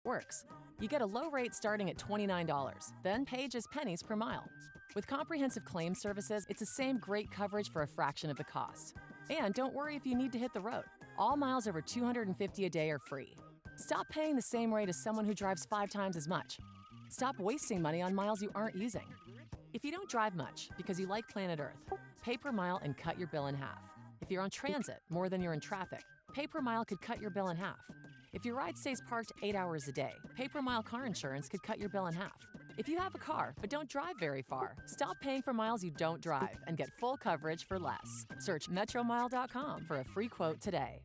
works. You get a low rate starting at $29, then pay just pennies per mile. With comprehensive claims services, it's the same great coverage for a fraction of the cost. And don't worry if you need to hit the road. All miles over 250 a day are free. Stop paying the same rate as someone who drives 5 times as much. Stop wasting money on miles you aren't using. If you don't drive much because you like planet Earth, pay per mile and cut your bill in half. If you're on transit more than you're in traffic, pay per mile could cut your bill in half. If your ride stays parked 8 hours a day, pay per mile car insurance could cut your bill in half. If you have a car but don't drive very far, stop paying for miles you don't drive and get full coverage for less. Search metromile.com for a free quote today.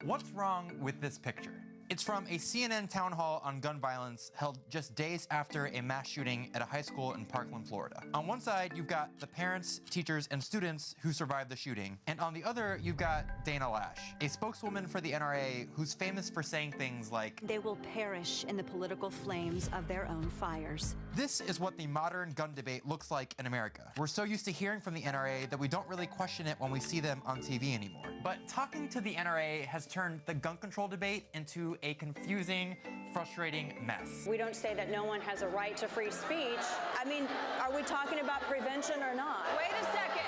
What's wrong with this picture? It's from a CNN town hall on gun violence held just days after a mass shooting at a high school in Parkland, Florida. On one side, you've got the parents, teachers, and students who survived the shooting. And on the other, you've got Dana Loesch, a spokeswoman for the NRA who's famous for saying things like, "They will perish in the political flames of their own fires." This is what the modern gun debate looks like in America. We're so used to hearing from the NRA that we don't really question it when we see them on TV anymore. But talking to the NRA has turned the gun control debate into a confusing, frustrating mess. We don't say that no one has a right to free speech. I mean, are we talking about prevention or not? Wait a second.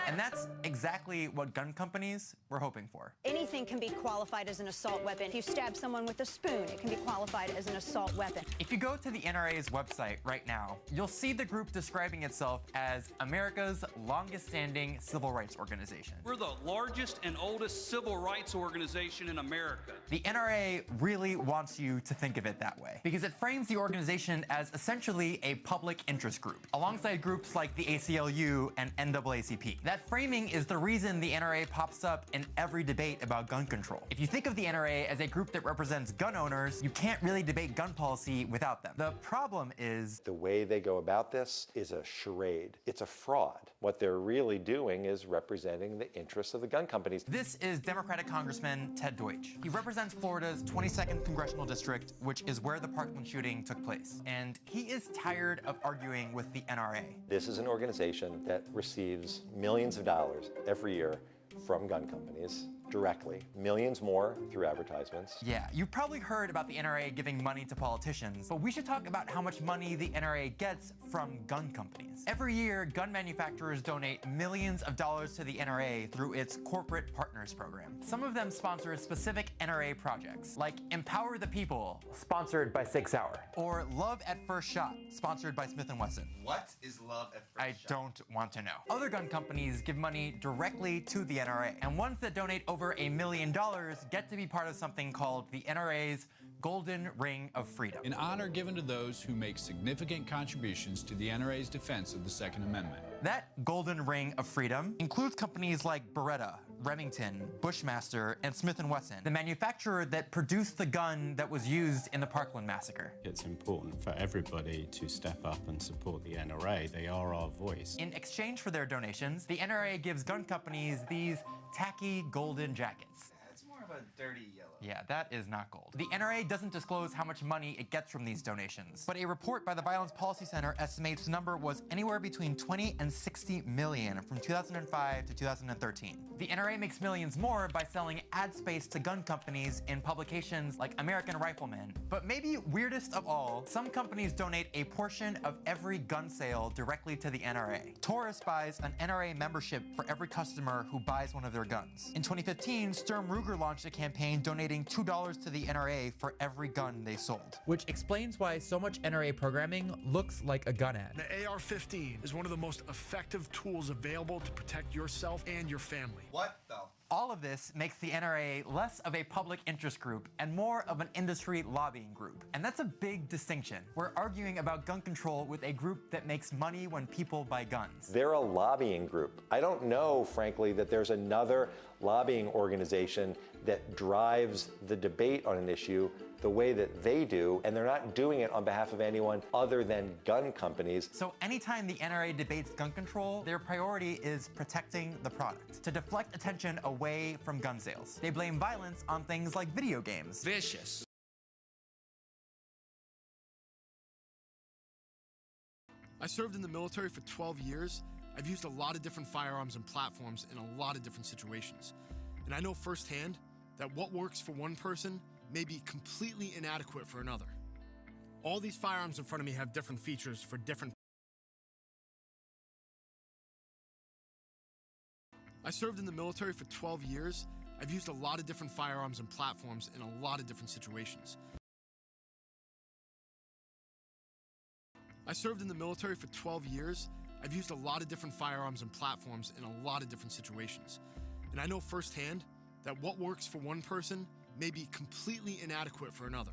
And that's exactly what gun companies were hoping for. Anything can be qualified as an assault weapon. If you stab someone with a spoon, it can be qualified as an assault weapon. If you go to the NRA's website right now, you'll see the group describing itself as America's longest-standing civil rights organization. We're the largest and oldest civil rights organization in America. The NRA really wants you to think of it that way, because it frames the organization as essentially a public interest group, alongside groups like the ACLU and NAACP. That framing is the reason the NRA pops up in every debate about gun control. If you think of the NRA as a group that represents gun owners, you can't really debate gun policy without them. The problem is the way they go about this is a charade. It's a fraud. What they're really doing is representing the interests of the gun companies. This is Democratic Congressman Ted Deutsch. He represents Florida's 22nd Congressional District, which is where the Parkland shooting took place. And he is tired of arguing with the NRA. This is an organization that receives millions of dollars every year from gun companies directly, millions more through advertisements. Yeah, you've probably heard about the NRA giving money to politicians, but we should talk about how much money the NRA gets from gun companies. Every year, gun manufacturers donate millions of dollars to the NRA through its Corporate Partners program. Some of them sponsor specific NRA projects, like Empower the People, sponsored by Sig Sauer, or Love at First Shot, sponsored by Smith & Wesson. What is Love at First Shot? I don't want to know. Other gun companies give money directly to the NRA, and ones that donate over $1 million get to be part of something called the NRA's Golden Ring of Freedom. An honor given to those who make significant contributions to the NRA's defense of the Second Amendment. That Golden Ring of Freedom includes companies like Beretta, Remington, Bushmaster, and Smith & Wesson, the manufacturer that produced the gun that was used in the Parkland massacre. It's important for everybody to step up and support the NRA. They are our voice. In exchange for their donations, the NRA gives gun companies these tacky golden jackets. It's more of a dirty yellow. Yeah, that is not gold. The NRA doesn't disclose how much money it gets from these donations, but a report by the Violence Policy Center estimates the number was anywhere between 20 and 60 million from 2005 to 2013. The NRA makes millions more by selling ad space to gun companies in publications like American Rifleman. But maybe weirdest of all, some companies donate a portion of every gun sale directly to the NRA. Taurus buys an NRA membership for every customer who buys one of their guns. In 2015, Sturm Ruger launched a campaign donating $2 to the NRA for every gun they sold. Which explains why so much NRA programming looks like a gun ad. The AR-15 is one of the most effective tools available to protect yourself and your family. What the? All of this makes the NRA less of a public interest group and more of an industry lobbying group. And that's a big distinction. We're arguing about gun control with a group that makes money when people buy guns. They're a lobbying group. I don't know, frankly, that there's another lobbying organization that drives the debate on an issue the way that they do, and they're not doing it on behalf of anyone other than gun companies. So anytime the NRA debates gun control, their priority is protecting the product, to deflect attention away from gun sales. They blame violence on things like video games. Vicious. I served in the military for 12 years, I've used a lot of different firearms and platforms in a lot of different situations. And I know firsthand that what works for one person may be completely inadequate for another. All these firearms in front of me have different features for different. I served in the military for 12 years. I've used a lot of different firearms and platforms in a lot of different situations. I served in the military for 12 years. I've used a lot of different firearms and platforms in a lot of different situations. And I know firsthand that what works for one person may be completely inadequate for another.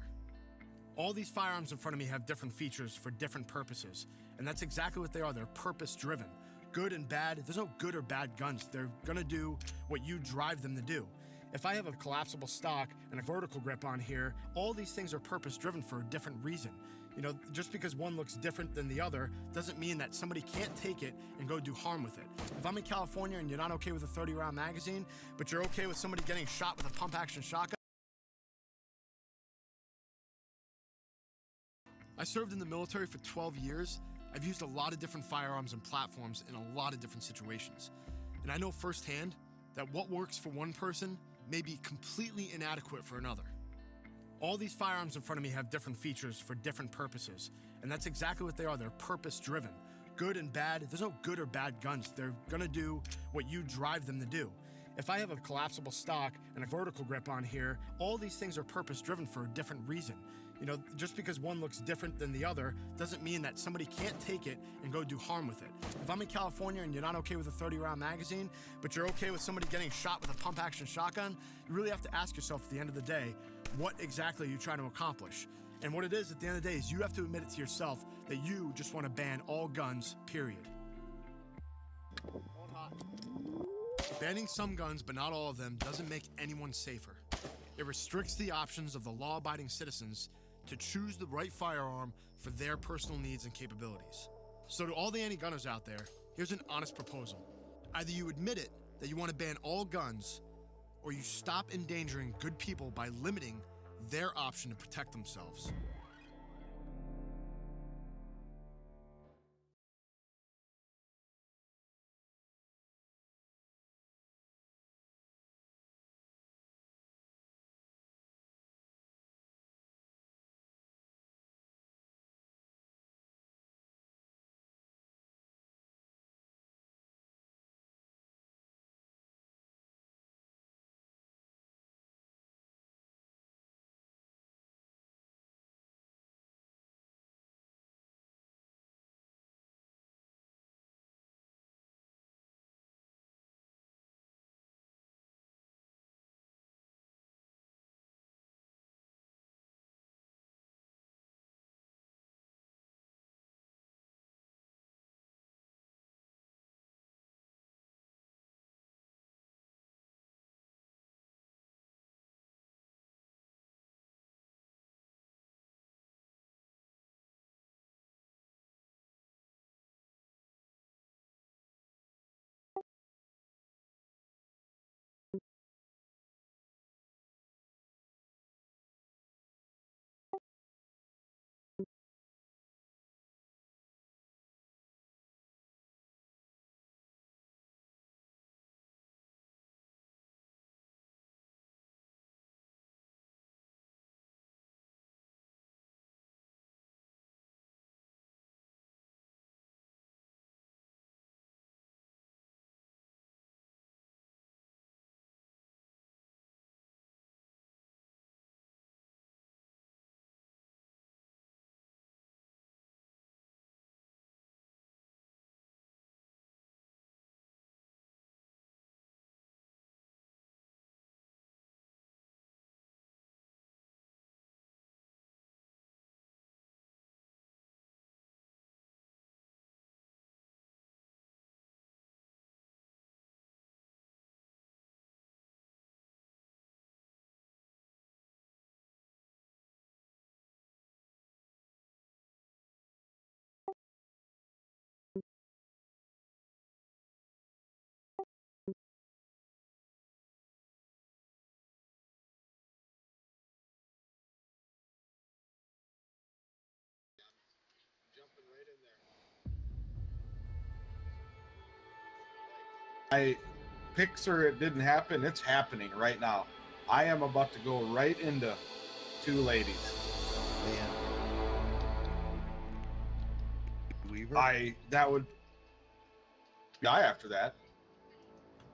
All these firearms in front of me have different features for different purposes, and that's exactly what they are. They're purpose-driven. Good and bad, there's no good or bad guns. They're gonna do what you drive them to do. If I have a collapsible stock and a vertical grip on here, all these things are purpose-driven for a different reason. You know, just because one looks different than the other doesn't mean that somebody can't take it and go do harm with it. If I'm in California and you're not okay with a 30-round magazine, but you're okay with somebody getting shot with a pump-action shotgun. I served in the military for 12 years. I've used a lot of different firearms and platforms in a lot of different situations. And I know firsthand that what works for one person may be completely inadequate for another. All these firearms in front of me have different features for different purposes, and that's exactly what they are. They're purpose-driven. Good and bad, there's no good or bad guns. They're gonna do what you drive them to do. If I have a collapsible stock and a vertical grip on here, all these things are purpose-driven for a different reason. You know, just because one looks different than the other doesn't mean that somebody can't take it and go do harm with it. If I'm in California and you're not okay with a 30-round magazine, but you're okay with somebody getting shot with a pump-action shotgun, you really have to ask yourself at the end of the day, what exactly are you trying to accomplish? And what it is at the end of the day is you have to admit it to yourself that you just want to ban all guns, period. Banning some guns, but not all of them, doesn't make anyone safer. It restricts the options of the law-abiding citizens to choose the right firearm for their personal needs and capabilities. So to all the anti-gunners out there, here's an honest proposal. Either you admit it that you want to ban all guns, or you stop endangering good people by limiting their option to protect themselves. Pixar, it didn't happen. It's happening right now. I am about to go right into Two Ladies. Weaver? That would die after that.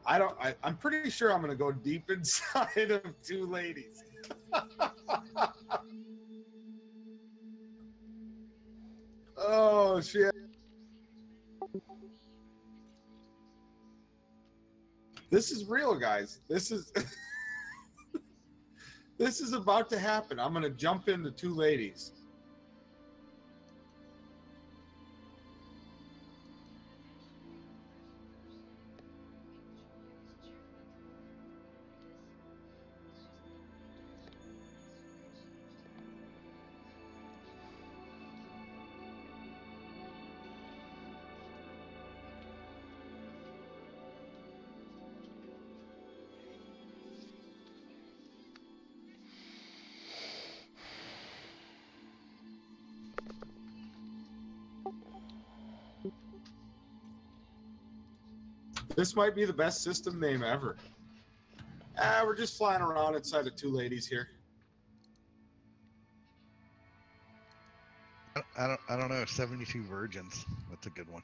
I'm pretty sure I'm gonna go deep inside of Two Ladies. Oh shit. This is real, guys. This is this is about to happen. I'm gonna jump into Two Ladies. This might be the best system name ever. We're just flying around inside of Two Ladies here. I don't know. 72 Virgins. That's a good one.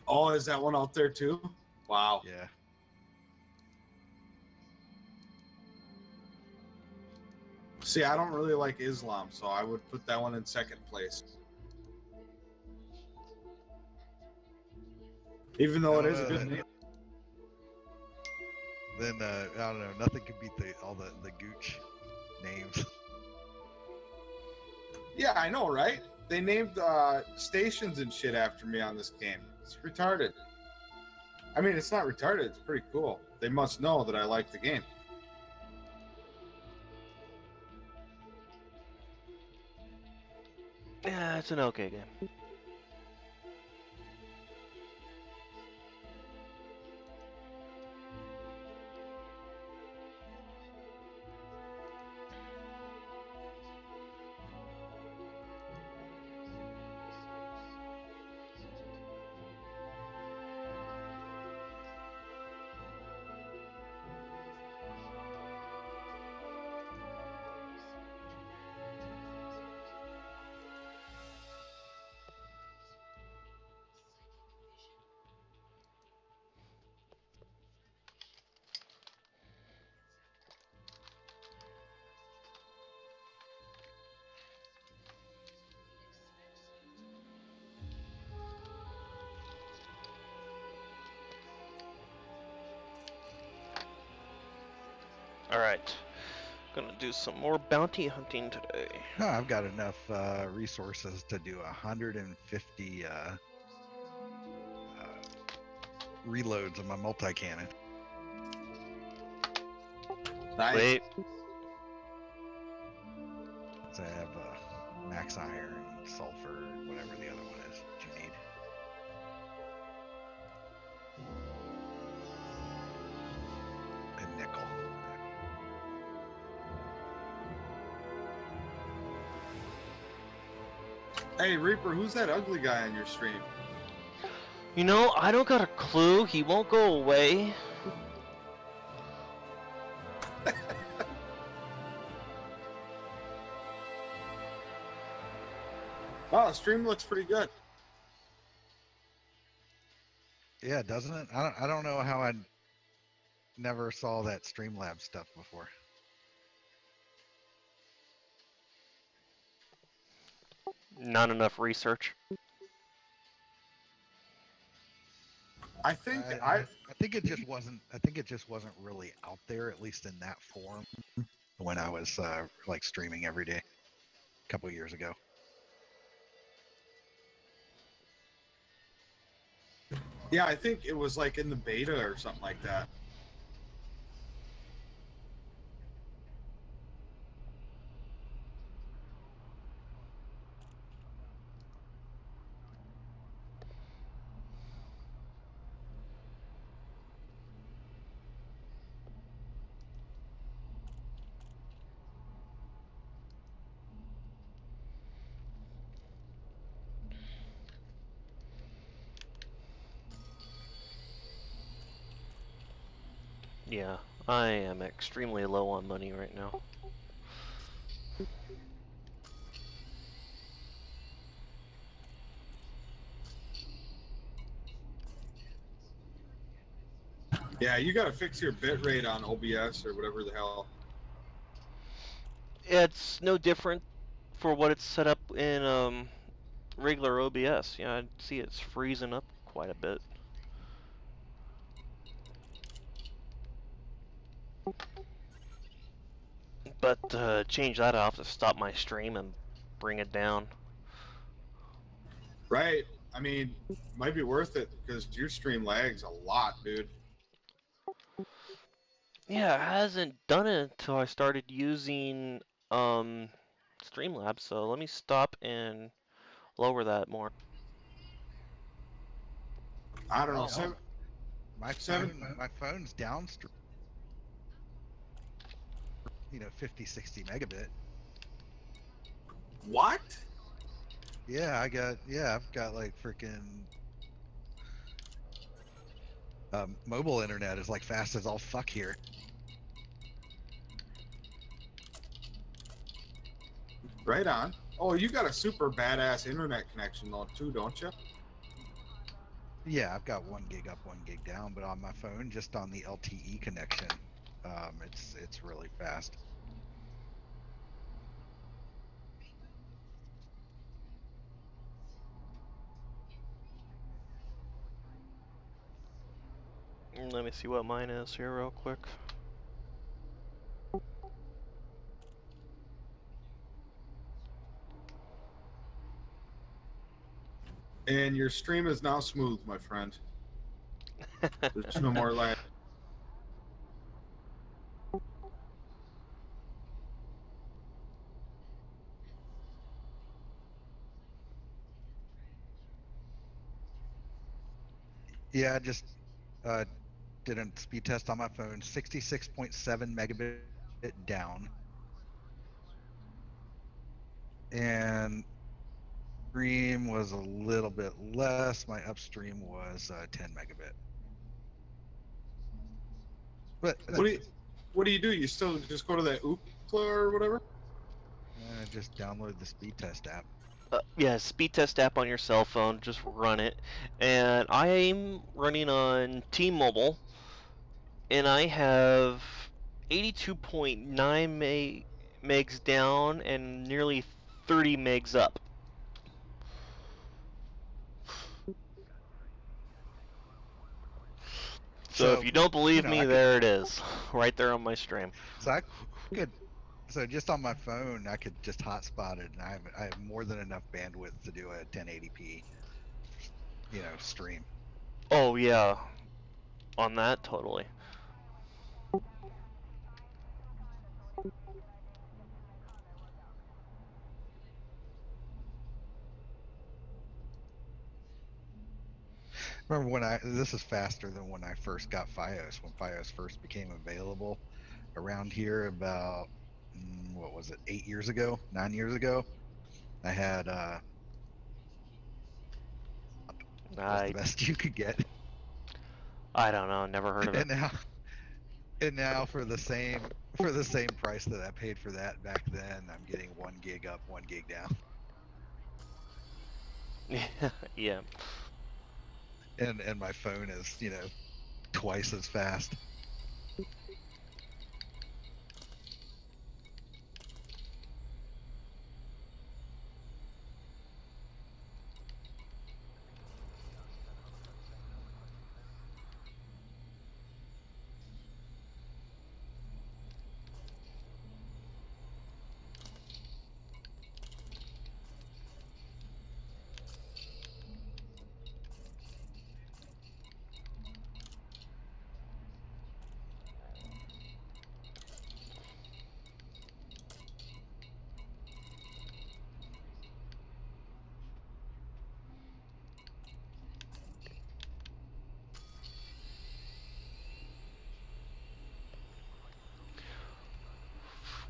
Oh, is that one out there too? Wow. Yeah. See, I don't really like Islam, so I would put that one in second place. Even though it is a good name. Then I don't know. Nothing can beat all the Gooch names. Yeah, I know, right? They named stations and shit after me on this game. It's retarded. I mean, it's not retarded. It's pretty cool. They must know that I like the game. Yeah, it's an okay game. Alright, gonna do some more bounty hunting today. No, I've got enough resources to do 150 reloads of my multi-cannon. Nice. Wait. So I have max iron, sulfur, whatever the other one is that you need. And nickel. Hey, Reaper, who's that ugly guy on your stream? You know, I don't got a clue. He won't go away. Wow, the stream looks pretty good. Yeah, doesn't it? I don't know how I never saw that Streamlabs stuff before. Not enough research. I think I think it just wasn't. I think it just wasn't really out there, at least in that form, when I was like streaming every day a couple years ago. Yeah, I think it was like in the beta or something like that. Yeah, I am extremely low on money right now. Yeah, you got to fix your bit rate on OBS or whatever the hell. It's no different for what it's set up in regular OBS. Yeah, I see it's freezing up quite a bit. But change that off to stop my stream and bring it down. Right. I mean, might be worth it because your stream lags a lot, dude. Yeah, it hasn't done it until I started using Streamlabs, so let me stop and lower that more. I don't know. My phone's downstream. 50, 60 megabit. What? Yeah, I've got like freaking mobile internet is like fast as all fuck here. Right on. Oh, you got a super badass internet connection though too, don't you? Yeah, I've got 1 gig up, 1 gig down, but on my phone, just on the LTE connection, it's really fast. Let me see what mine is here real quick. And your stream is now smooth, my friend. There's no more lag. Yeah, I just did a speed test on my phone, 66.7 megabit down. And stream was a little bit less. My upstream was 10 megabit. But what do you do? You still just go to that Ookla or whatever? Just download the speed test app. Yeah, speed test app on your cell phone, just run it. And I'm running on T-Mobile, and I have 82.9 megs down and nearly 30 megs up. So if you don't believe me, there it is, right there on my stream. So I could, so just on my phone, I could just hotspot it, and I have more than enough bandwidth to do a 1080p, stream. Oh yeah, on that totally. Remember when this is faster than when I first got Fios, when Fios first became available around here about, what was it, 9 years ago? I had, the best you could get. I don't know, never heard of it. And now for the same price that I paid for that back then, I'm getting 1 gig up, 1 gig down. Yeah. And my phone is, twice as fast.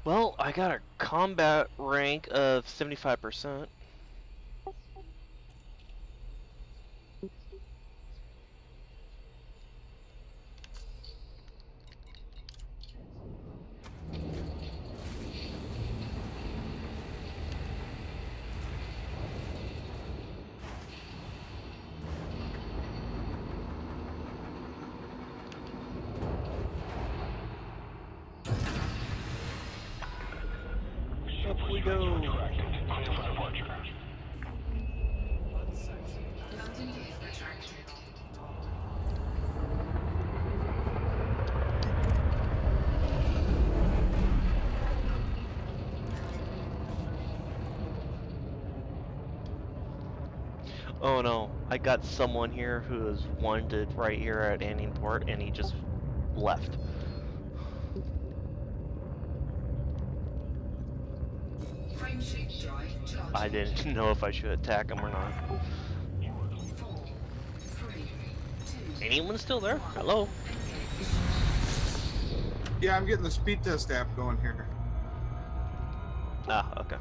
Well, I got a combat rank of 75%. No. I got someone here who is wanted right here at Anningport, and he just left. I didn't know if I should attack him or not. Anyone still there? Hello? Yeah, I'm getting the speed test app going here. Ah, okay.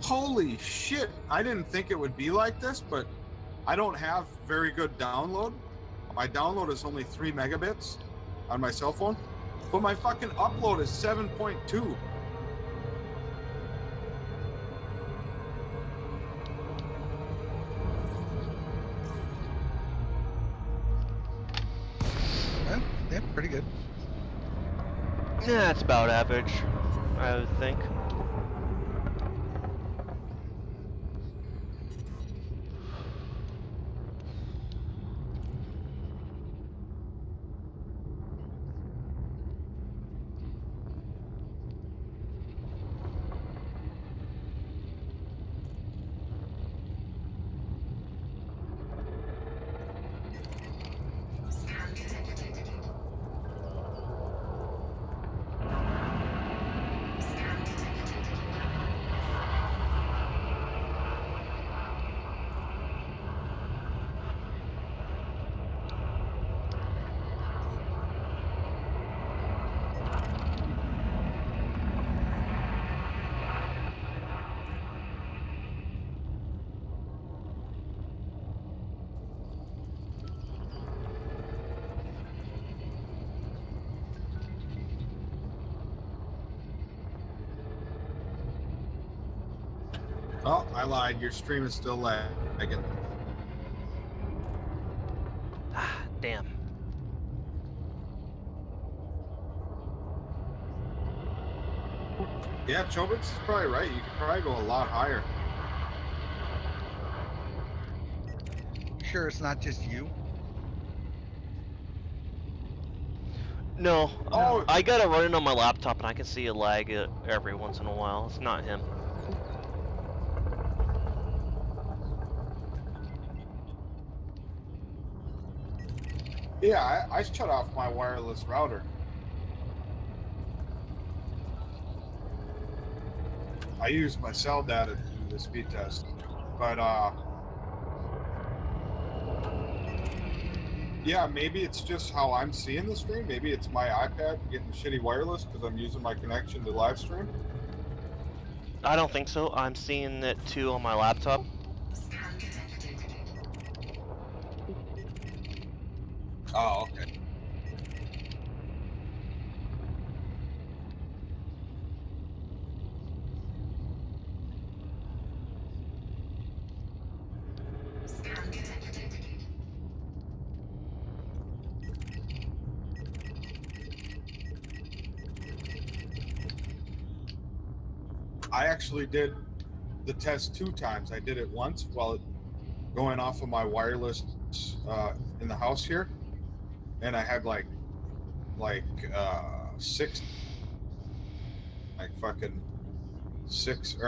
Holy shit, I didn't think it would be like this, but I don't have very good download. My download is only 3 megabits on my cell phone, but my fucking upload is 7.2. Yeah, pretty good. Yeah, it's about average, I would think. Oh, I lied. Your stream is still lagging. Ah, damn. Yeah, Chobits is probably right. You could probably go a lot higher. Sure, it's not just you. No. Oh. I got it running on my laptop, and I can see a lag every once in a while. It's not him. Yeah, I shut off my wireless router. I use my cell data to do the speed test, but yeah, maybe it's just how I'm seeing the stream. Maybe it's my iPad getting shitty wireless because I'm using my connection to live stream. I don't think so. I'm seeing it too on my laptop. Oh, okay. I actually did the test 2 times. I did it once while going off of my wireless in the house here, and I had like 6 like fucking 60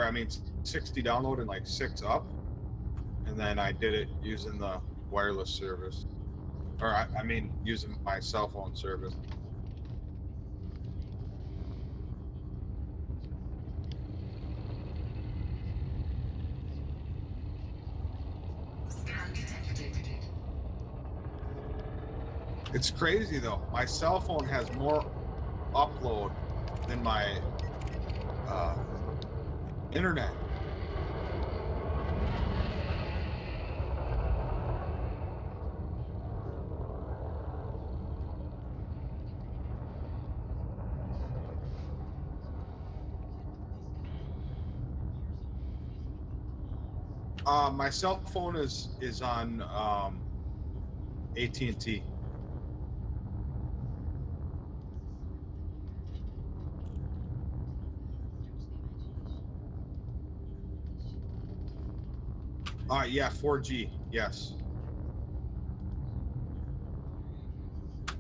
download and like 6 up, and then I did it using the wireless service, or I mean using my cell phone service. It's crazy though. My cell phone has more upload than my internet. My cell phone is on AT&T. Yeah, 4G, yes.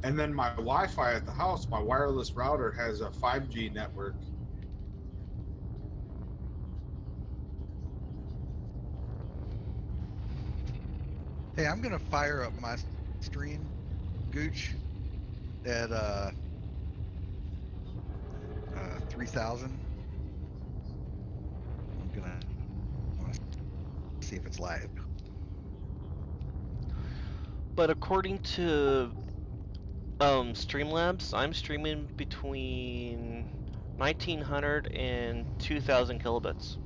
And then my Wi-Fi at the house, my wireless router has a 5G network. Hey, I'm gonna fire up my stream, Gooch, at 3,000. I'm gonna see if it's live. But according to Streamlabs, I'm streaming between 1900 and 2000 kilobits.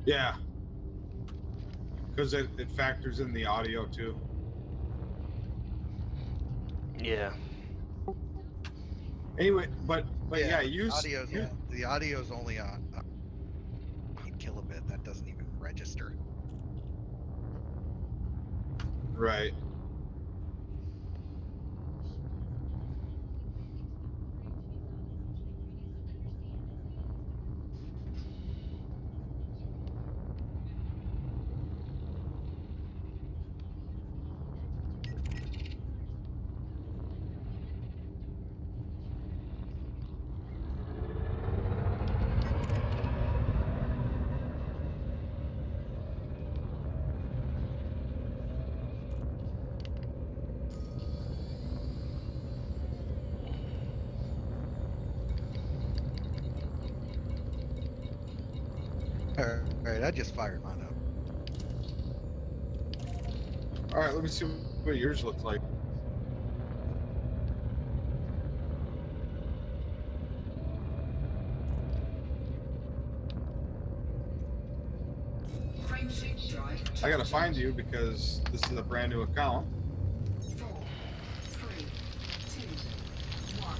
Yeah, because it factors in the audio too. Yeah. Anyway, but yeah, the audio's only on 1 kilobit. That doesn't even register. Right. Alright, I just fired mine up. Alright, let me see what yours looks like. I gotta find you because this is a brand new account. 4, 3, 2, 1.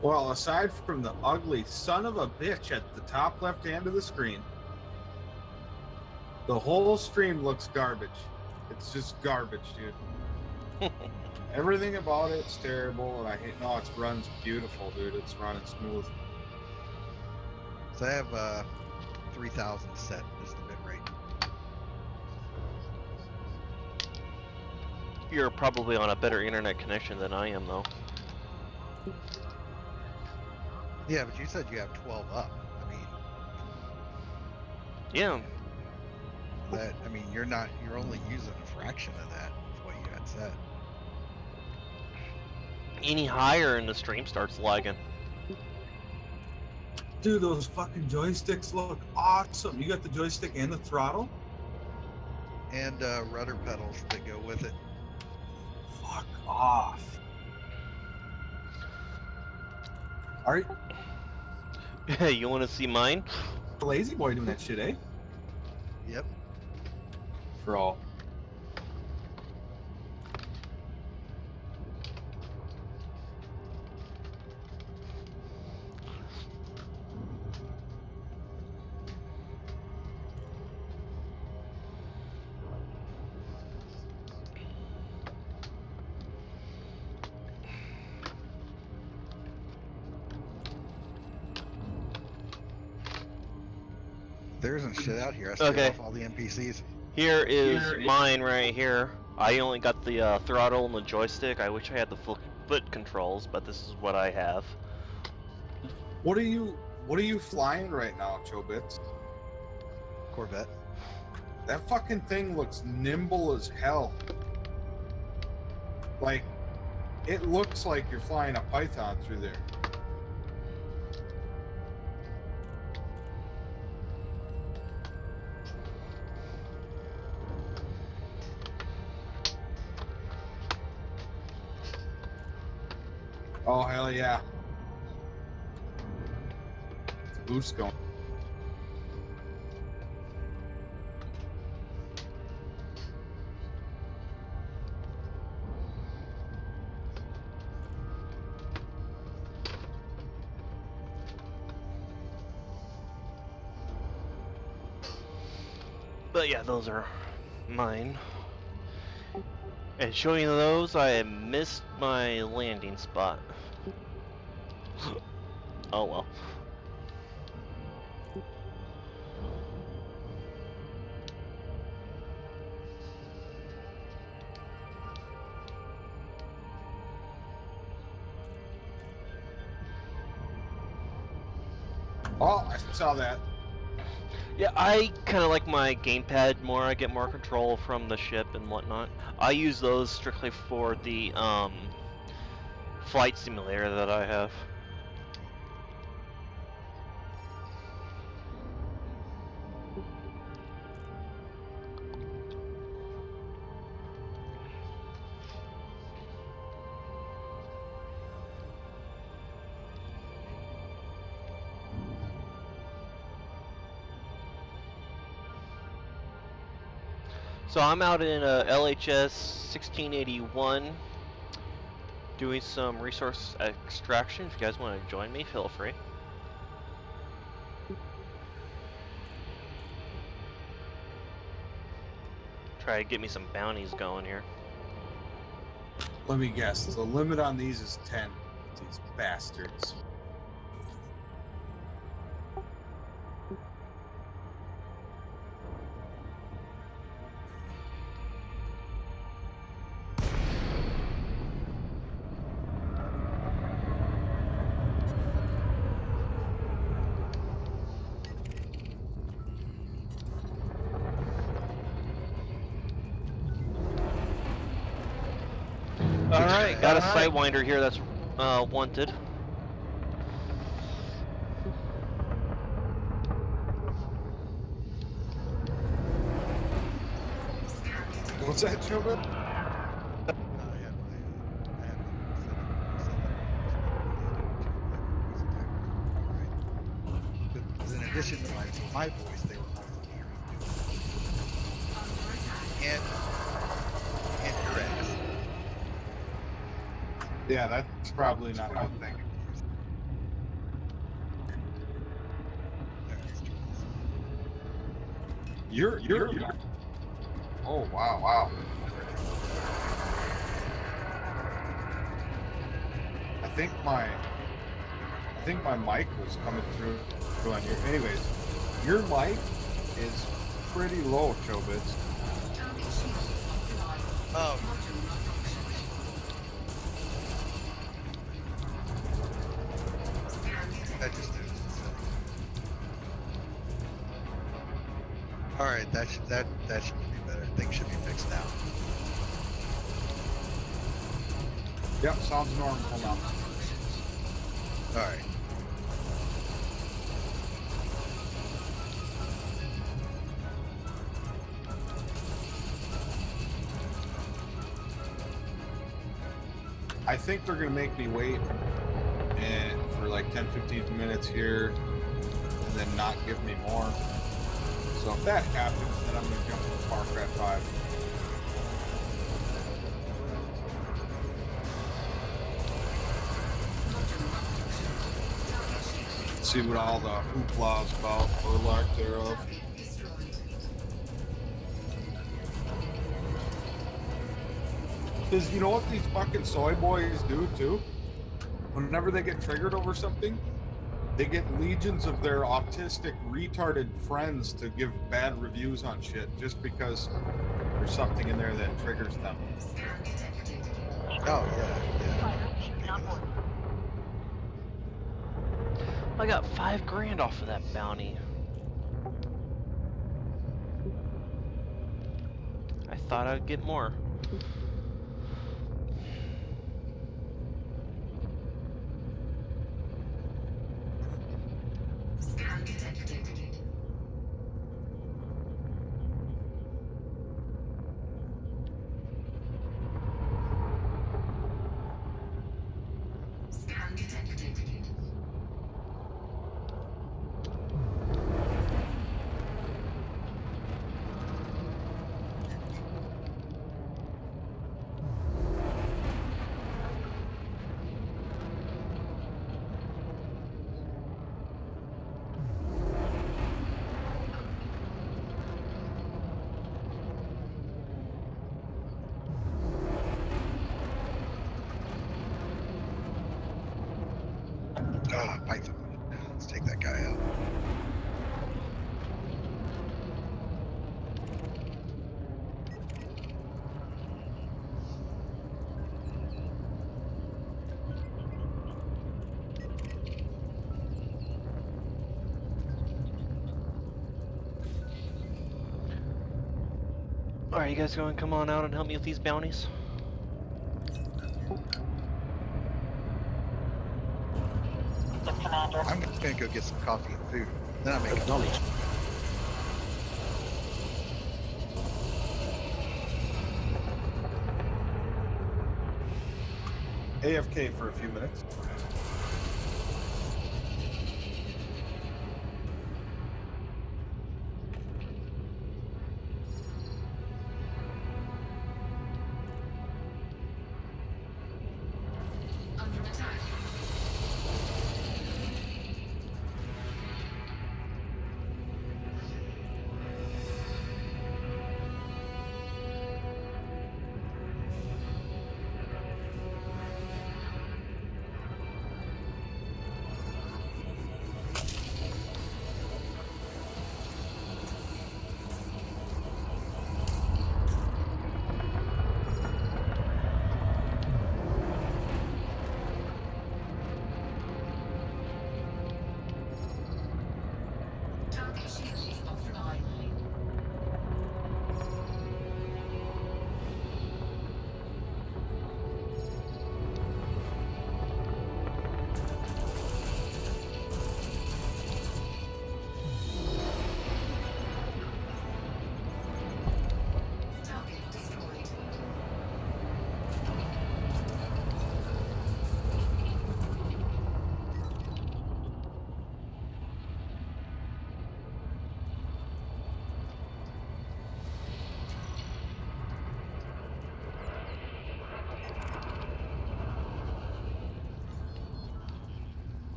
Well, aside from the ugly son of a bitch at the top left hand of the screen, the whole stream looks garbage. It's just garbage, dude. Everything about it's terrible, and I hate. No, it runs beautiful, dude. It's running smooth. So I have 3,000 set as the bit rate. You're probably on a better internet connection than I am, though. Yeah, but you said you have 12 up. I mean, yeah. That you're only using a fraction of that of what you had said. Any higher and the stream starts lagging. Dude, those fucking joysticks look awesome. You got the joystick and the throttle? And rudder pedals that go with it. Fuck off. You want to see mine? Lazy boy doing that shit, eh? Yep. For all. There isn't shit out here. I scared Okay. off all the NPCs. Here is mine right here. I only got the throttle and the joystick. I wish I had the foot controls, but this is what I have. What are you flying right now, Chobits? Corvette. That fucking thing looks nimble as hell. Like, it looks like you're flying a Python through there. Oh, hell yeah. It's a boost going. But yeah, those are mine. And showing those, I missed my landing spot. Oh well. Oh, I saw that. Yeah, I kind of like my gamepad more. I get more control from the ship and whatnot. I use those strictly for the flight simulator that I have. So I'm out in LHS 1681 doing some resource extraction. If you guys want to join me, feel free. Try to get me some bounties going here. Let me guess. The limit on these is 10. These bastards. Alright, got a Sidewinder here that's wanted. What's that, Chobit? In addition to my voice, they were and your ass. Yeah, that's probably not a good thing. You're. Oh wow. I think my mic was coming through on your. Anyways, your mic is pretty low, Chobits. Oh. That just did. All right, that should be better. Things should be fixed now. Yep, sounds normal now. All right. I think they're gonna make me wait and for like 10-15 minutes here then not give me more. So if that happens, then I'm going to jump into Far Cry 5. See what all the hoopla is about, or lack thereof. Because you know what these fucking soy boys do too? Whenever they get triggered over something, they get legions of their autistic, retarded friends to give bad reviews on shit just because there's something in there that triggers them. Oh, yeah. I got $5 grand off of that bounty. I thought I'd get more. Scan detected. Scan detected. Ah, Python. Let's take that guy out. Alright, you guys going to come on out and help me with these bounties? I'm just gonna go get some coffee and food. Then I'll make a knowledge. AFK for a few minutes. Under attack.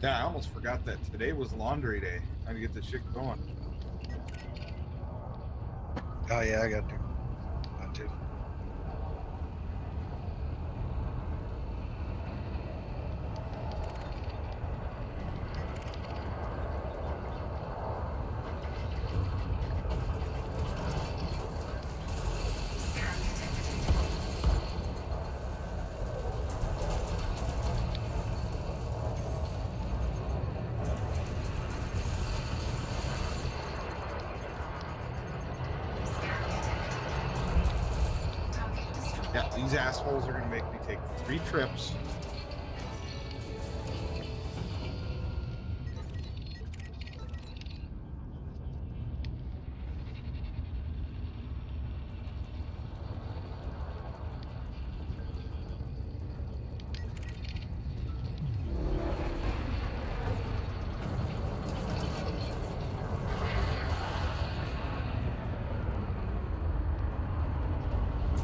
Yeah, I almost forgot that today was laundry day. I had to get this shit going. Oh yeah, I got to. Mine too. Yeah, these assholes are gonna make me take 3 trips.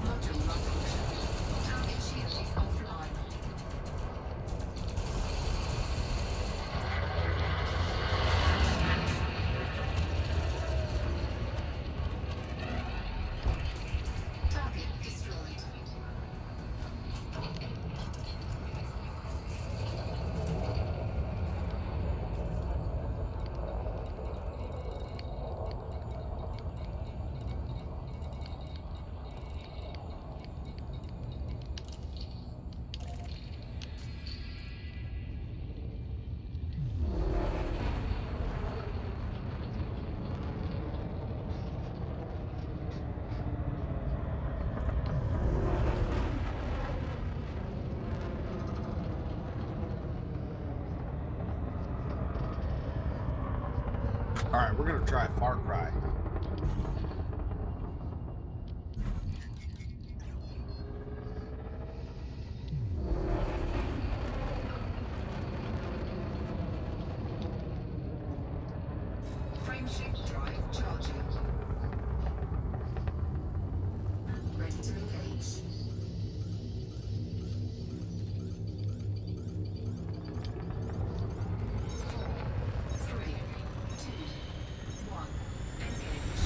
Module malfunction. Target shield is offline. Target destroyed. All right, we're gonna try Far Cry. Frameshift drive charging. Ready to engage. 4, 3, 2, 1. Engage.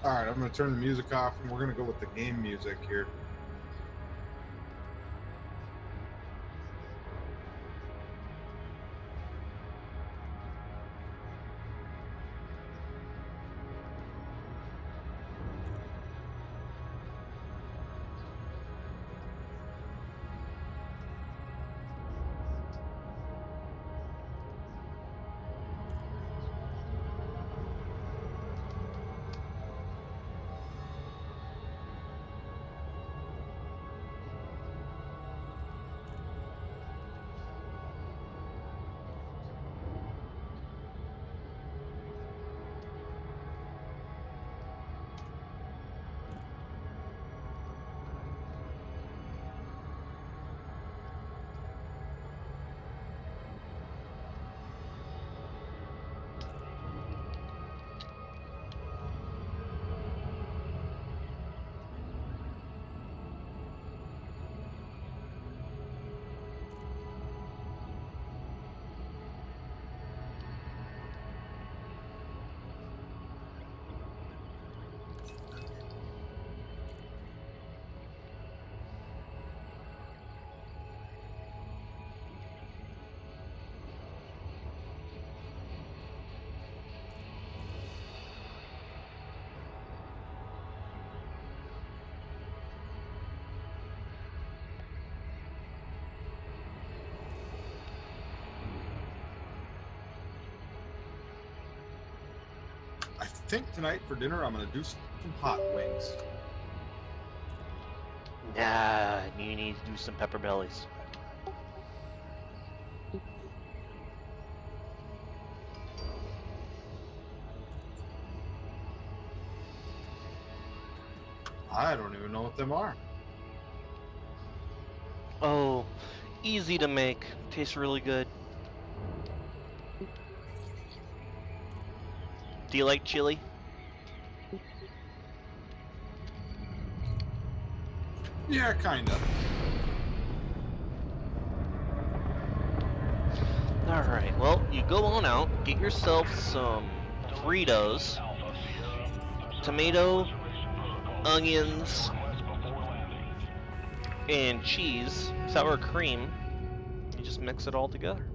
All right, I'm gonna turn the music off, and we're gonna go with the game music here. think tonight for dinner I'm gonna do some hot wings. Nah, you need to do some pepper bellies. I don't even know what them are. Oh, easy to make. Tastes really good. Do you like chili? Yeah, kinda. Alright, well, you go on out, get yourself some Fritos, tomato, onions, and cheese, sour cream. You just mix it all together.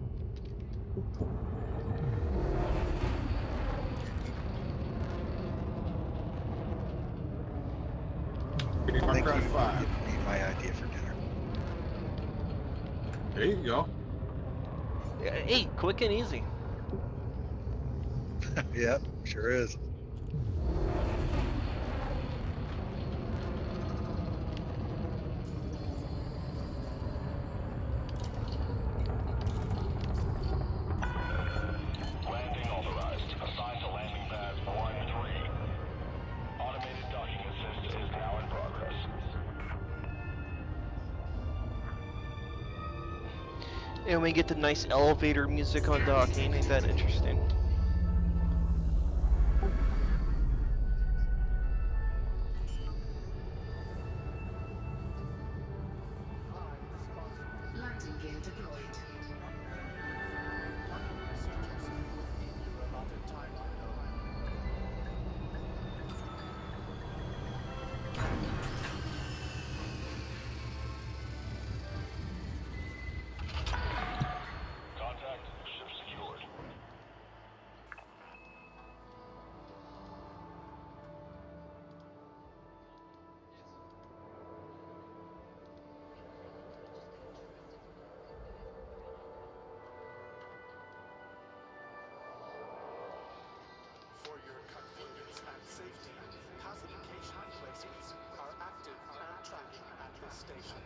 Thank you for giving me my idea for dinner. There you go. Hey, quick and easy. Yep, sure is. Landing authorized. Assign to landing pad 1-3. Automated docking assist is now in progress. And we get the nice elevator music on docking. Ain't that interesting? Landing gear deployed. Contact. Ship secured. For your convenience and safety, pacification placements are active and tracking at this station.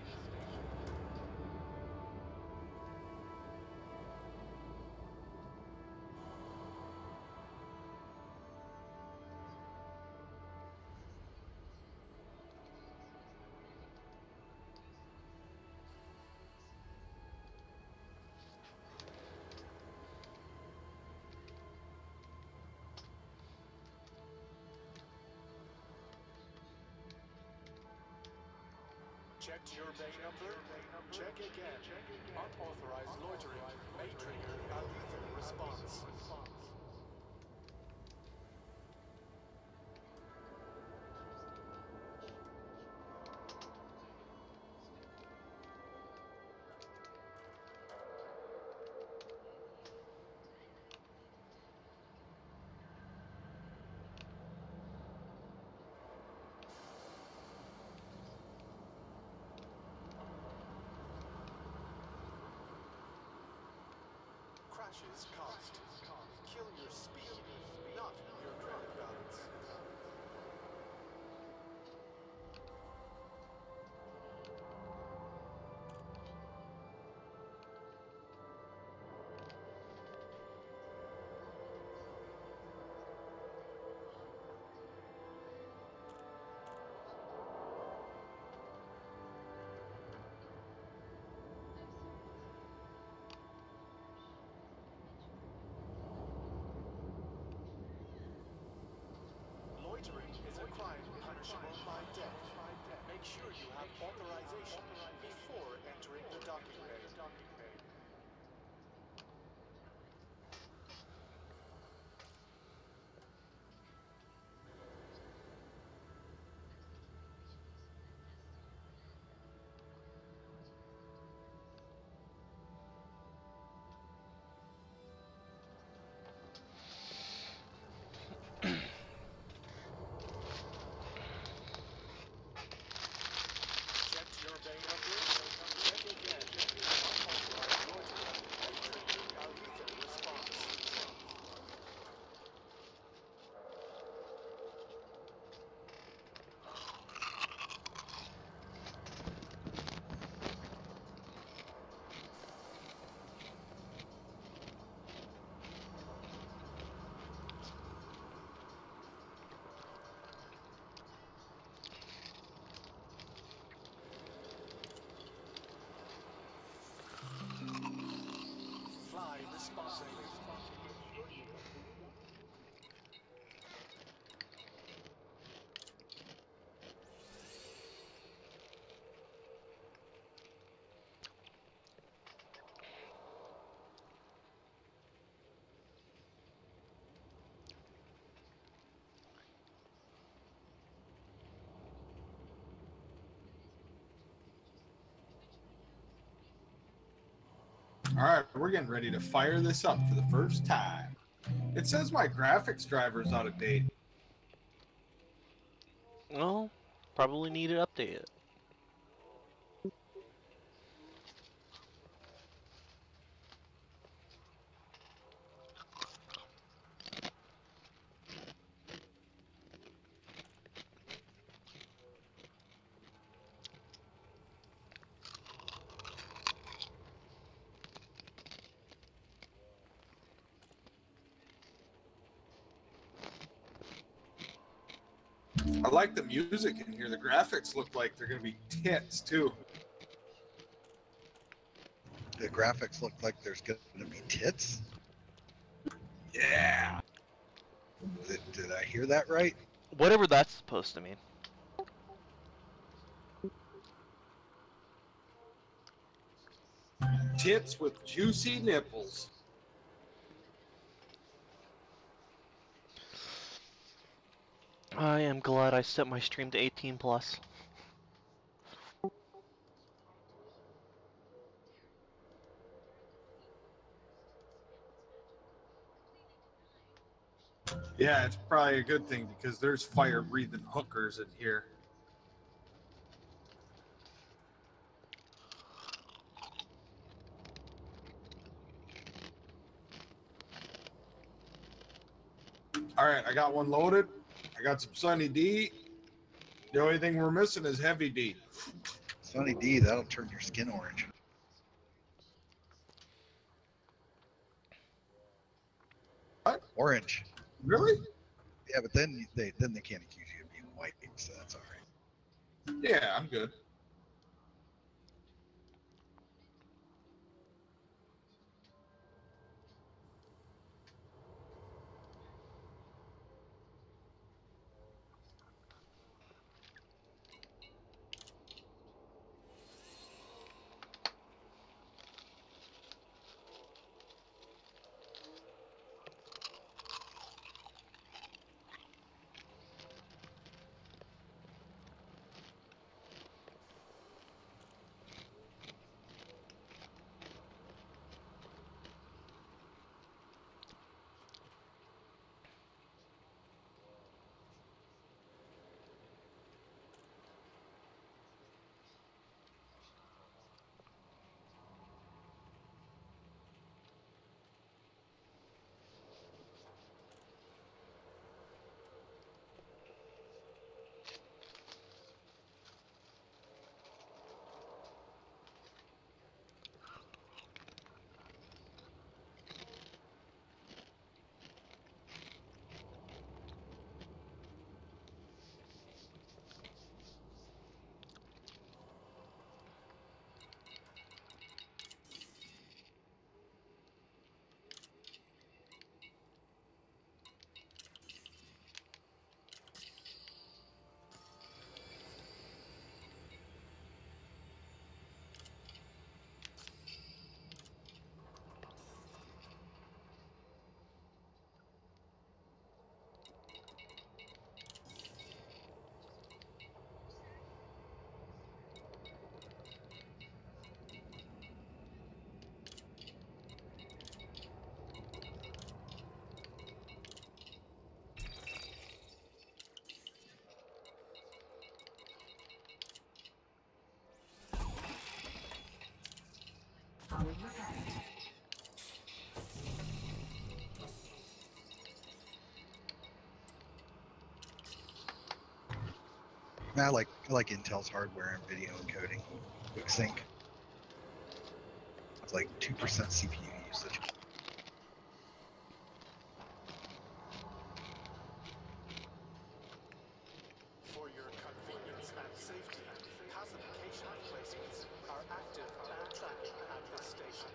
Checked your bay number? Check again. Unauthorized loitering may trigger a lethal response. Crashes cost. Kill your speed, not your credit balance. All right, we're getting ready to fire this up for the first time. It says my graphics driver's out of date. Well, probably need to update it. I like the music in here. The graphics look like they're going to be tits, too. The graphics look like there's going to be tits? Yeah. Did I hear that right? Whatever that's supposed to mean. Tits with juicy nipples. I am glad I set my stream to 18 plus. Yeah, it's probably a good thing because there's fire-breathing hookers in here. All right, I got one loaded. I got some Sunny D. The only thing we're missing is Heavy D. Sunny D, that'll turn your skin orange. What? Orange. Really? Yeah, but then they can't accuse you of being white, so that's all right. Yeah, I'm good. I like Intel's hardware and video encoding. Quick sync. It's like 2% CPU usage. For your convenience and safety, pacification placements are active and tracking at this station.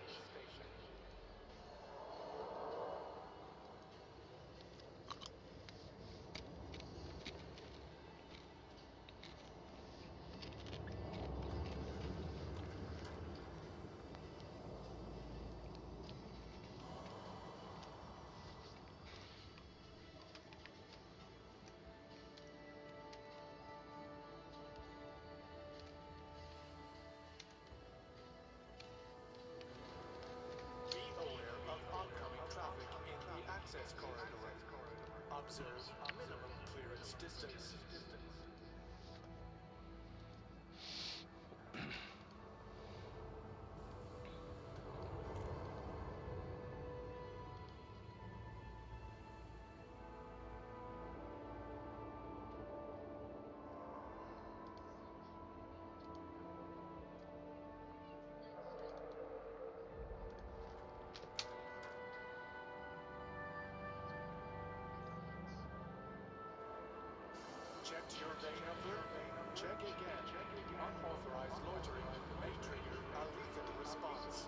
observe a minimum clearance distance. Checked your vein number? Check again. Unauthorized loitering may trigger a lethal response.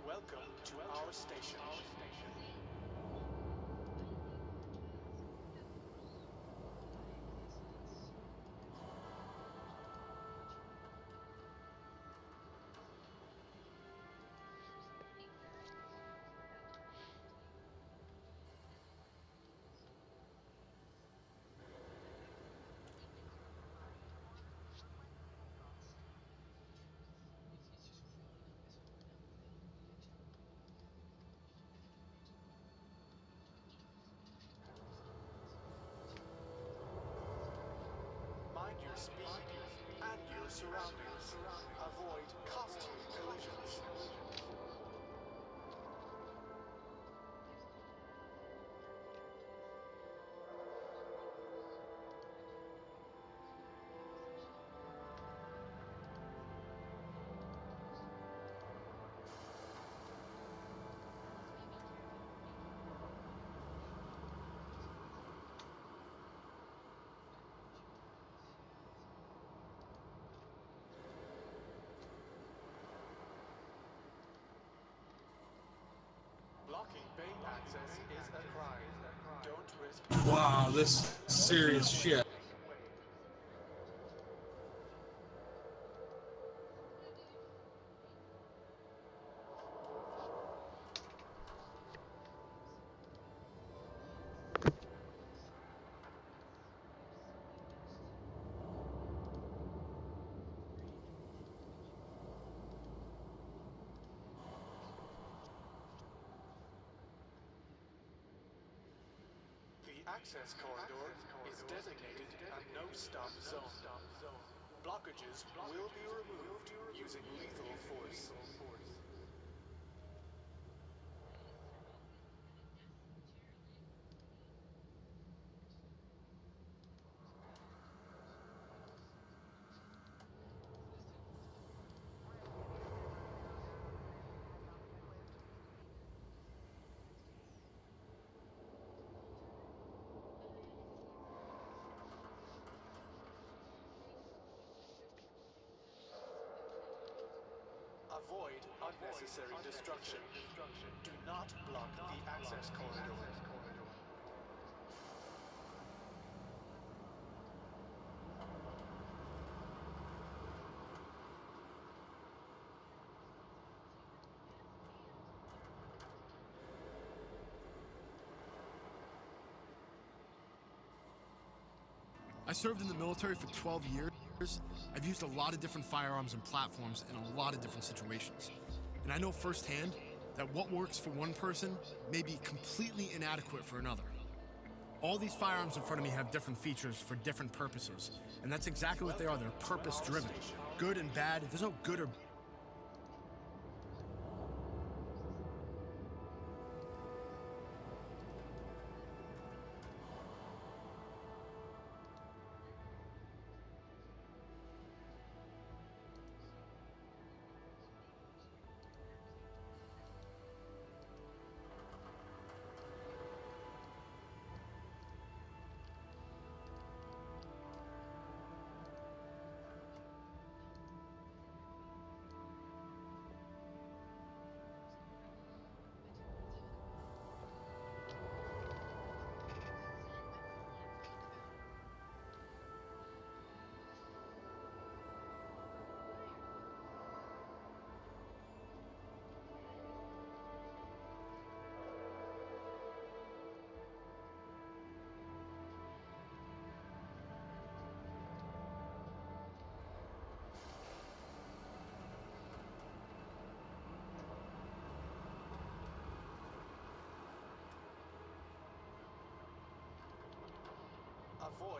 Welcome to our station. Mind your speed and your surroundings. Avoid costly collisions. Blocking bay access is a crime. Don't risk. Wow, this is serious shit. The access corridor is designated a no-stop zone. Blockages will be removed using lethal force. Avoid unnecessary destruction. Do not block the access corridor. I served in the military for 12 years. I've used a lot of different firearms and platforms in a lot of different situations. And I know firsthand that what works for one person may be completely inadequate for another. All these firearms in front of me have different features for different purposes. And that's exactly what they are. They're purpose-driven. Good and bad. There's no good or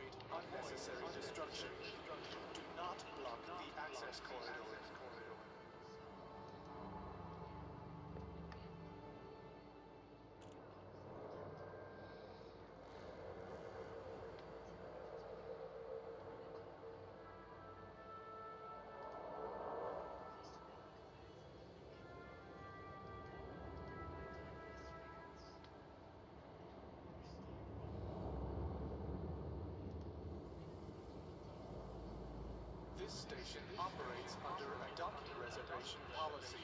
avoid unnecessary destruction. Do not block the access corridor. This station operates under a docking reservation policy.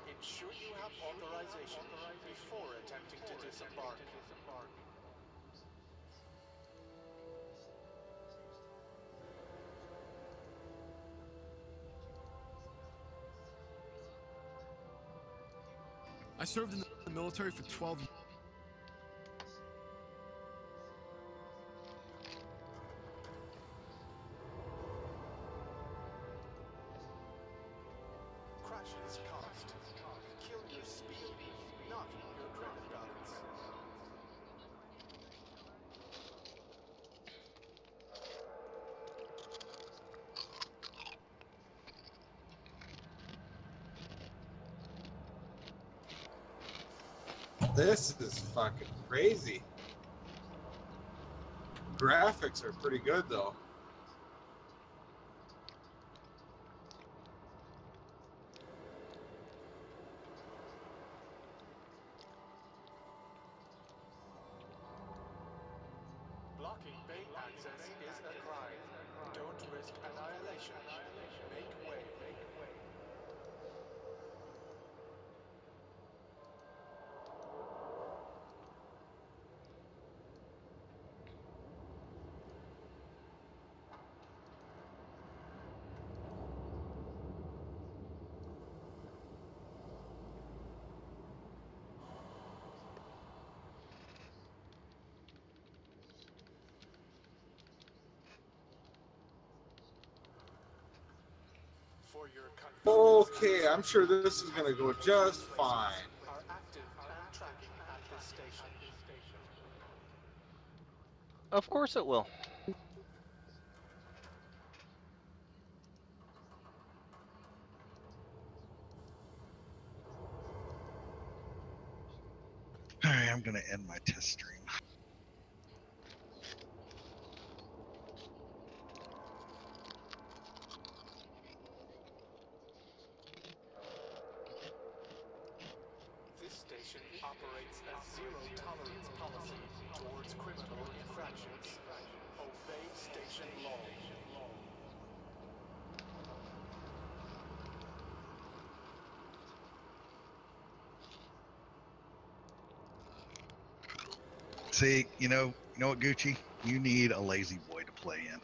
Ensure you have authorization before attempting to disembark. I served in the military for 12 years. Crashes cost. Kill your speed, not your credit balance. This is fucking crazy. Graphics are pretty good though. Blocking bay access is a crime. Don't risk annihilation. Make way. For your Okay, I'm sure this is gonna go just fine. are active and tracking at this station. Of course it will. Alright, I'm gonna end my test stream. This station operates a zero-tolerance policy towards criminal infractions. Obey station law. See, you know what, Gucci? You need a lazy boy to play in.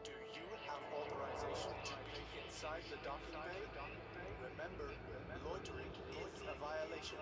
Do you have authorization to be inside the docking bay? Remember, loitering is a violation.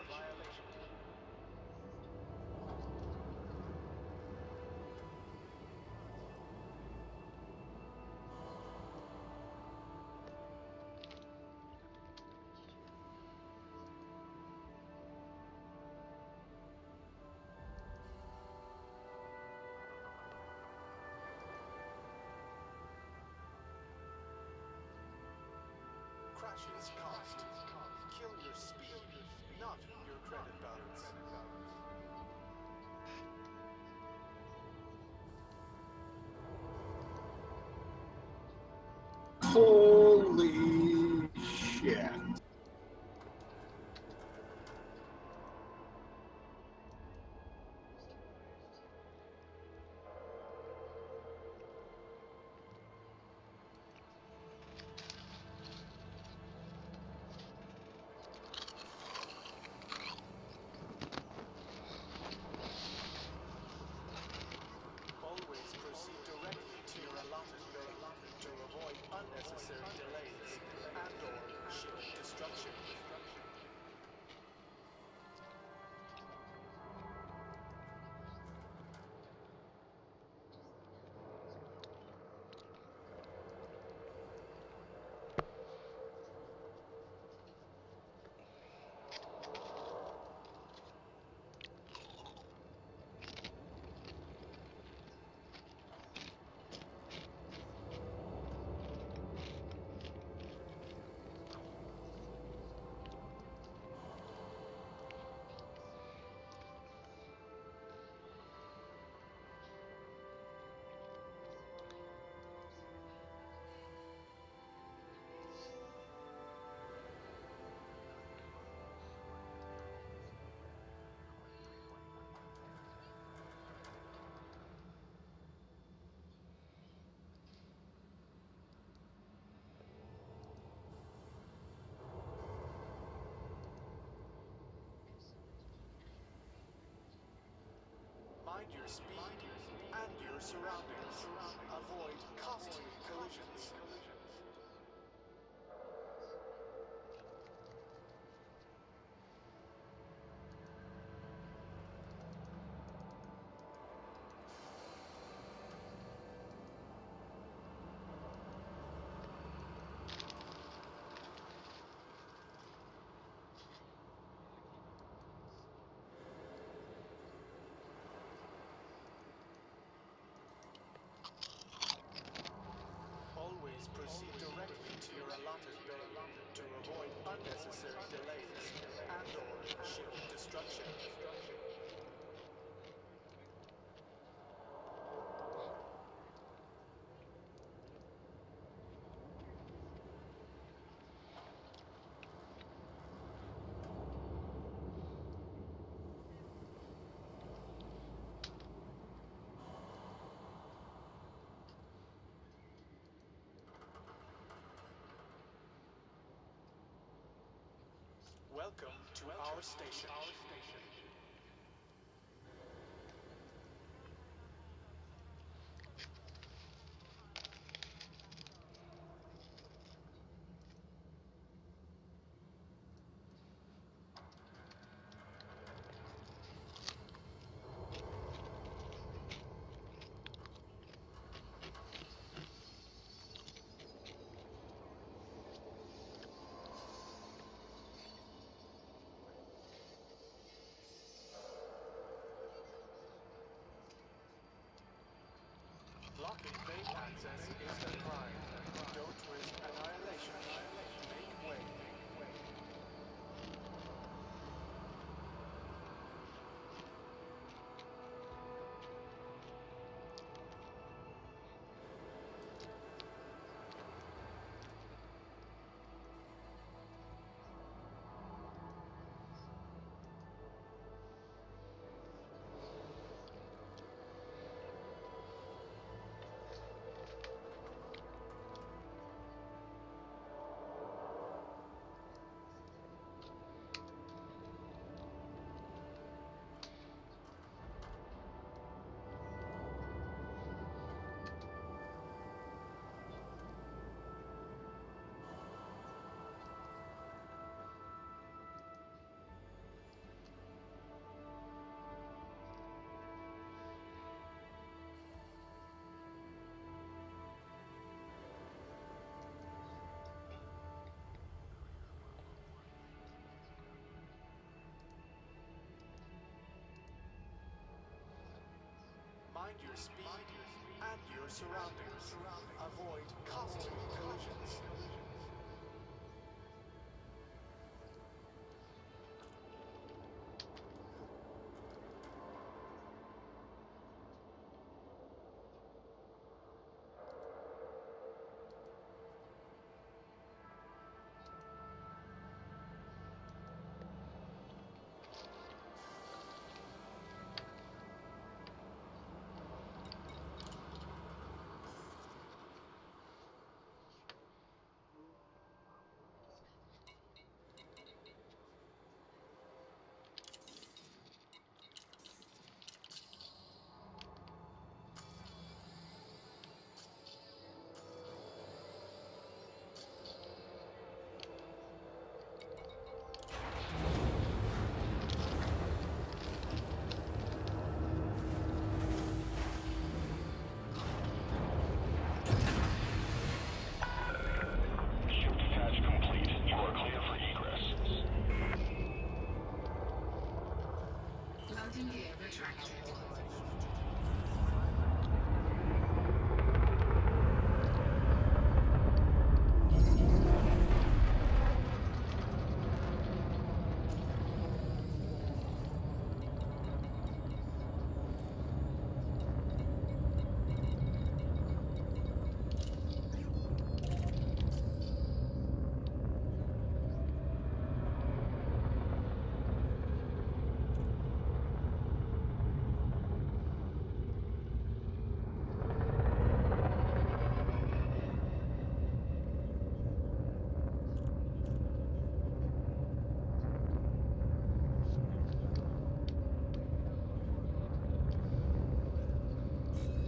Crashes cost. Kill your speed, not your credit balance. Holy shit. Always proceed directly to your allotted bay to avoid unnecessary delays. speed and your surroundings. Avoid costly collisions. Always proceed directly to your allotted bay to avoid unnecessary delays and/or ship destruction. Welcome to our station. Blocking bay access is a crime. Don't risk annihilation. Make way. Mind your speed and your surroundings. Avoid costly collisions.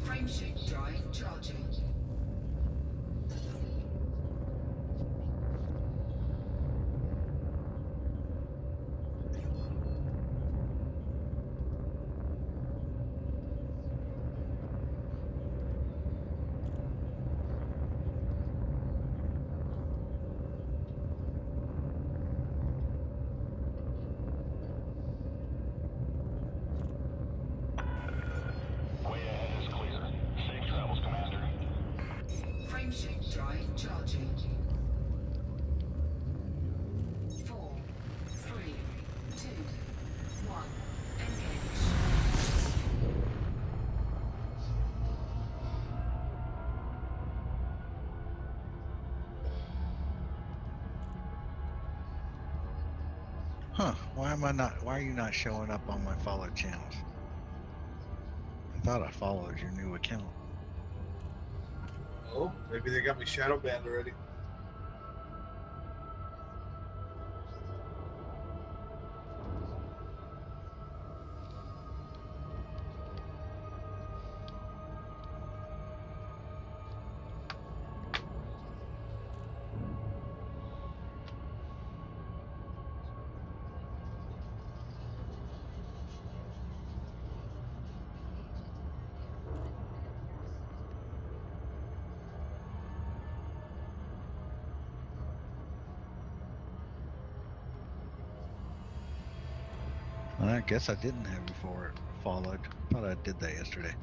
Frameshift drive charging. Way ahead is clear. Safe travels, Commander. Frameshift drive charging. 4, 3, 2, 1. Engage. Huh, why are you not showing up on my followed channels? I thought I followed your new account. Oh, maybe they got me shadow banned already. Well, I guess I didn't have you followed. Thought I did that yesterday.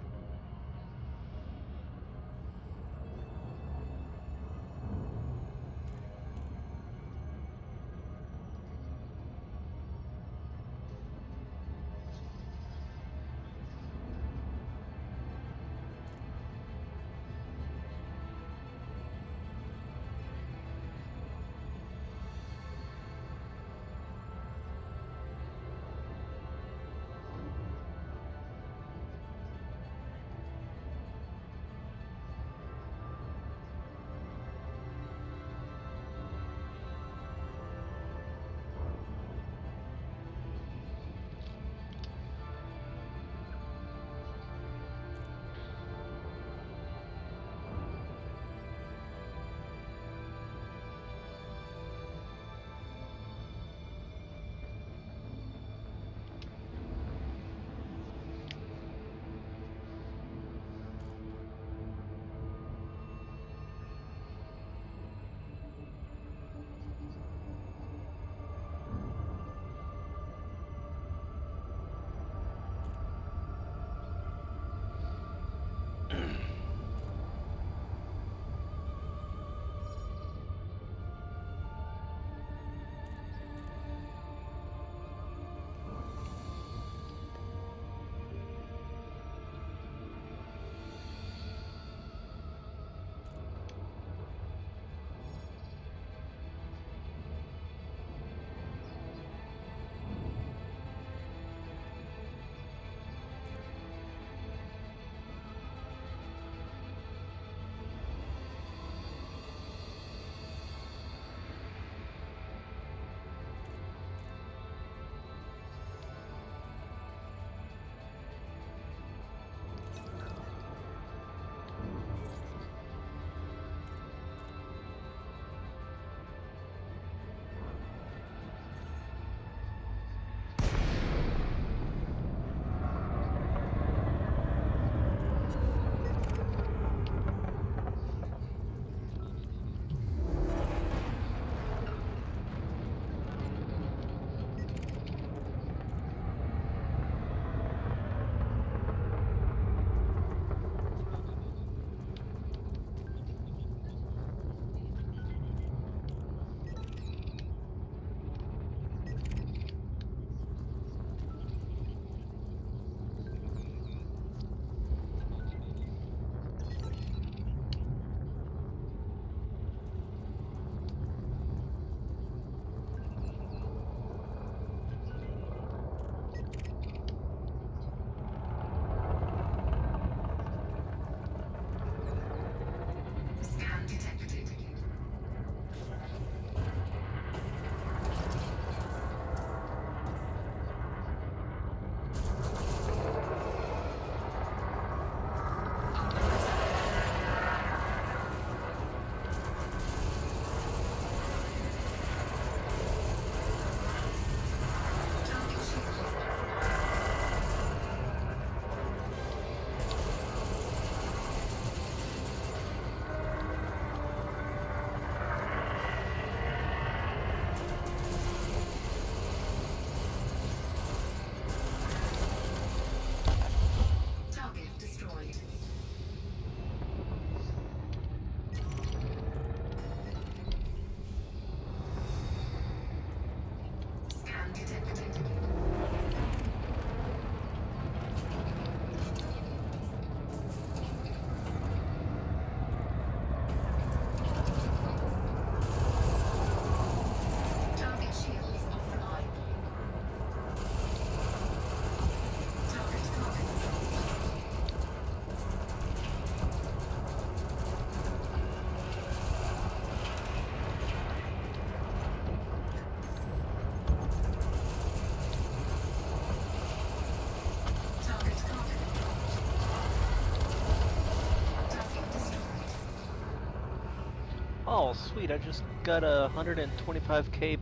Oh, sweet! I just got a 125k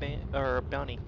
bounty.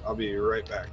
I'll be right back.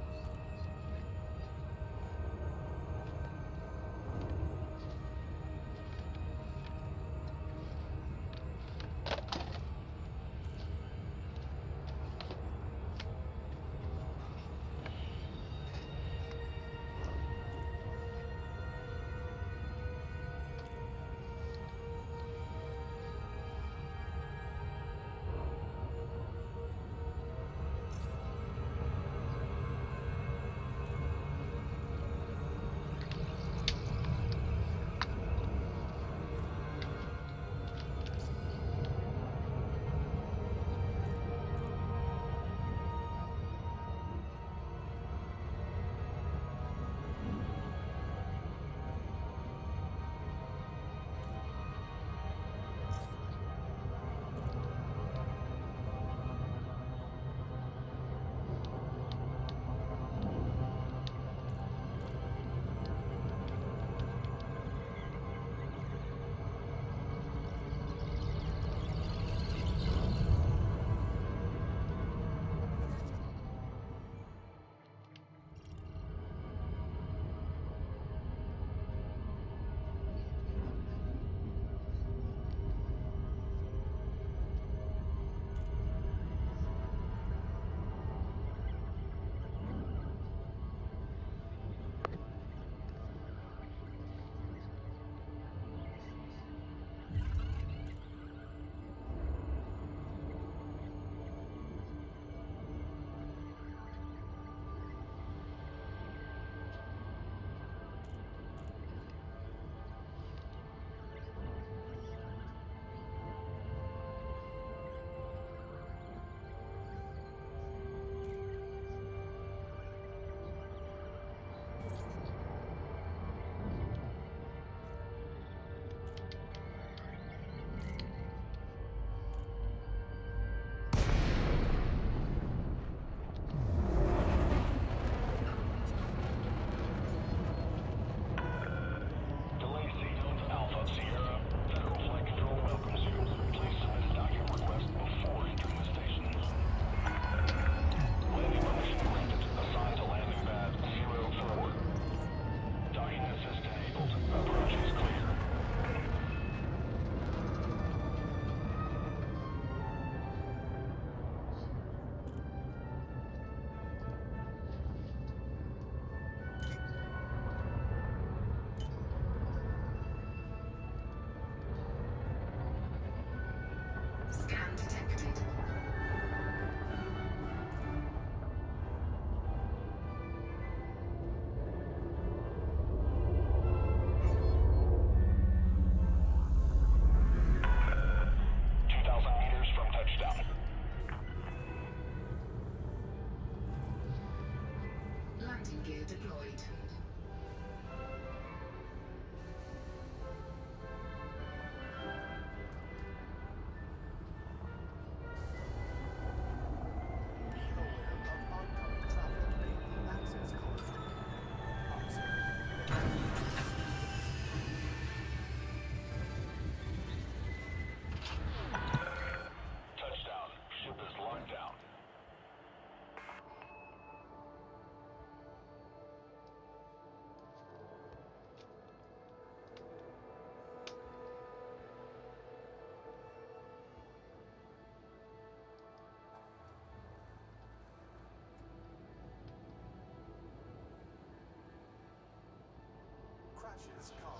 Crashes caused